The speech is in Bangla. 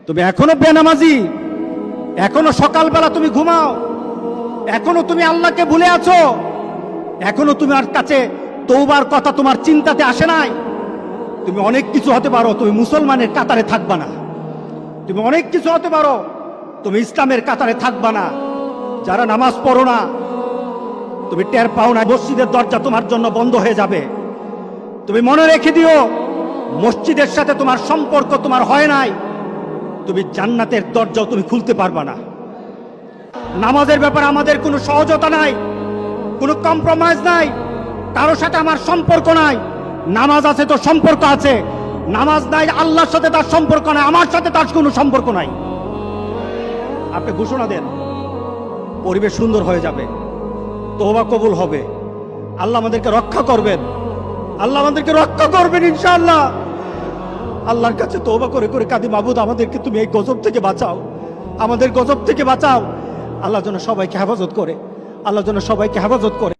তুমি এখনো বেনামাজি, এখনো সকালবেলা তুমি ঘুমাও, এখনো তুমি আল্লাহকে ভুলে আছো, এখনো তোমার কাছে তওবার কথা তোমার চিন্তাতে আসে নাই। তুমি অনেক কিছু হতে পারো, তুমি মুসলমানের কাতারে থাকবা না। তুমি অনেক কিছু হতে পারো, তুমি ইসলামের কাতারে থাকবা না। যারা নামাজ পড়ো না, তুমি টের পাও না, মসজিদের দরজা তোমার জন্য বন্ধ হয়ে যাবে। তুমি মনে রেখে দিও, মসজিদের সাথে তোমার সম্পর্ক তোমার হয় নাই, তুমি জান্নাতের দরজাও তুমি খুলতে পারবা না। নামাজের ব্যাপারে আমাদের কোনো সহজতা নাই, কোনো কম্প্রোমাইজ নাই, কারোর সাথে আমার সম্পর্ক নাই। নামাজ আছে তো সম্পর্ক আছে, নামাজ নাই আল্লাহর সাথে তার সম্পর্ক নাই, আমার সাথে তার কোনো সম্পর্ক নাই। আপনি ঘোষণা দেন, পরিবেশ সুন্দর হয়ে যাবে, তওবা কবুল হবে, আল্লাহ আমাদেরকে রক্ষা করবেন, আল্লাহ আমাদেরকে রক্ষা করবেন ইনশাআল্লাহ। আল্লাহর কাছে তওবা করে করে কাঁদি, মাবুদ আমাদেরকে তুমি এই গজব থেকে বাঁচাও, আমাদের গজব থেকে বাঁচাও। আল্লাহ যেন সবাইকে হেফাজত করে, আল্লাহ যেন সবাইকে হেফাজত করে।